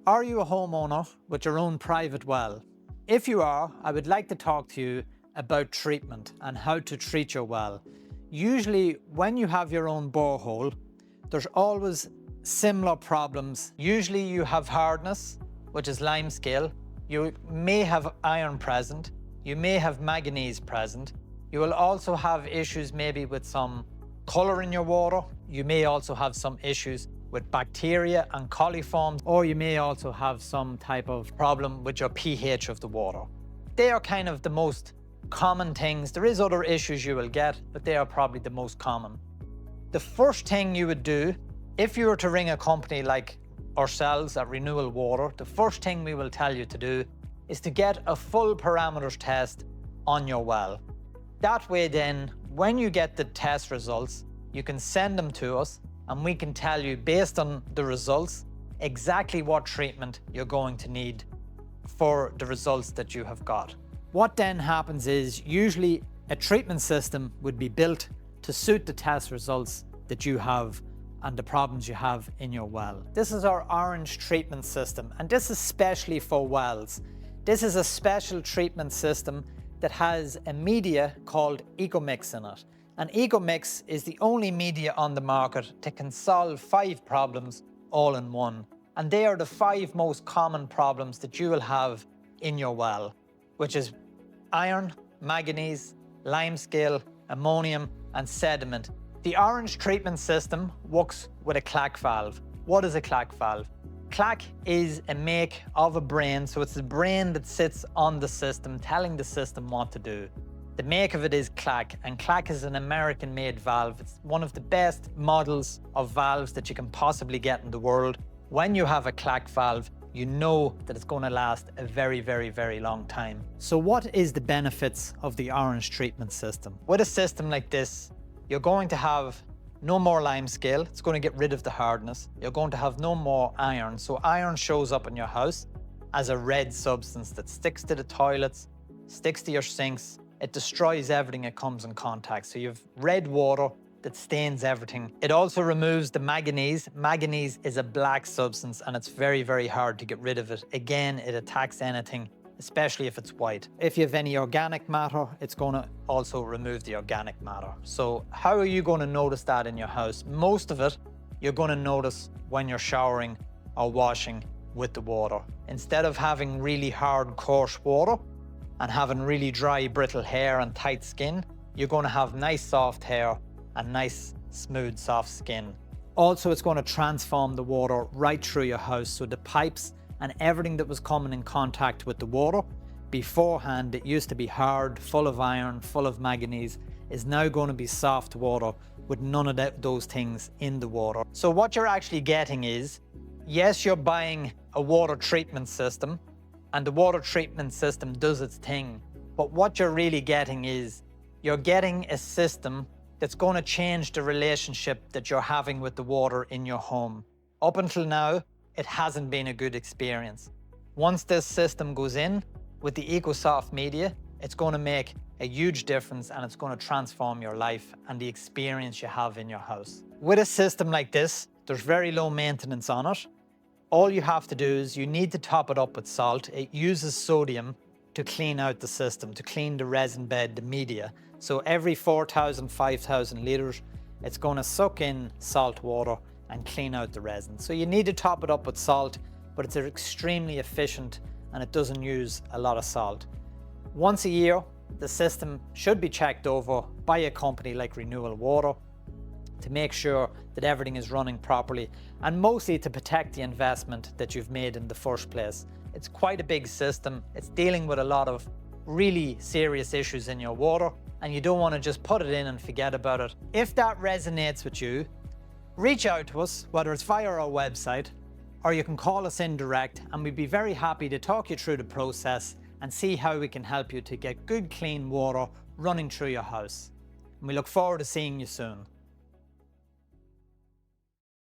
Are you a homeowner with your own private well? If you are, I would like to talk to you about treatment and how to treat your well. Usually when you have your own borehole, there's always similar problems. Usually you have hardness, which is lime scale. You may have iron present. You may have manganese present. You will also have issues maybe with some color in your water. You may also have some issues with bacteria and coliforms, or you may also have some type of problem with your pH of the water. They are kind of the most common things. There is other issues you will get, but they are probably the most common. The first thing you would do, if you were to ring a company like ourselves at Renewell Water, the first thing we will tell you to do is to get a full parameters test on your well. That way then, when you get the test results, you can send them to us and we can tell you, based on the results, exactly what treatment you're going to need for the results that you have got. What then happens is, usually a treatment system would be built to suit the test results that you have and the problems you have in your well. This is our orange treatment system, and this is specially for wells. This is a special treatment system that has a media called EcoMix in it. And EcoMix is the only media on the market that can solve 5 problems all in one. And they are the 5 most common problems that you will have in your well, which is iron, manganese, limescale, ammonium, and sediment. The orange treatment system works with a clack valve. What is a clack valve? Clack is a make of a brain, so it's the brain that sits on the system, telling the system what to do. The make of it is clack, and clack is an American-made valve. It's one of the best models of valves that you can possibly get in the world. When you have a clack valve, you know that it's going to last a very, very, very long time. So what is the benefits of the orange treatment system? With a system like this, you're going to have no more limescale. It's going to get rid of the hardness. You're going to have no more iron. So iron shows up in your house as a red substance that sticks to the toilets, sticks to your sinks. It destroys everything it comes in contact. So you have red water that stains everything. It also removes the manganese. Manganese is a black substance and it's very, very hard to get rid of it. Again, it attacks anything, especially if it's white. If you have any organic matter, it's going to also remove the organic matter. So how are you going to notice that in your house? Most of it, you're going to notice when you're showering or washing with the water. Instead of having really hard, coarse water and having really dry, brittle hair and tight skin, you're going to have nice, soft hair and nice, smooth, soft skin. Also, it's going to transform the water right through your house. So the pipes and everything that was coming in contact with the water beforehand, it used to be hard, full of iron, full of manganese, is now going to be soft water with none of those things in the water. So what you're actually getting is, yes, you're buying a water treatment system, and the water treatment system does its thing. But what you're really getting is, you're getting a system that's going to change the relationship that you're having with the water in your home. Up until now, it hasn't been a good experience. Once this system goes in with the EcoSoft media, it's going to make a huge difference and it's going to transform your life and the experience you have in your house. With a system like this, there's very low maintenance on it. All you have to do is you need to top it up with salt. It uses sodium to clean out the system, to clean the resin bed, the media. So every 4,000, 5,000 litres, it's going to suck in salt water and clean out the resin. So you need to top it up with salt, but it's extremely efficient and it doesn't use a lot of salt. Once a year, the system should be checked over by a company like Renewell Water to make sure that everything is running properly, and mostly to protect the investment that you've made in the first place. It's quite a big system. It's dealing with a lot of really serious issues in your water, and you don't want to just put it in and forget about it. If that resonates with you, reach out to us, whether it's via our website, or you can call us in direct, and we'd be very happy to talk you through the process and see how we can help you to get good, clean water running through your house. And we look forward to seeing you soon.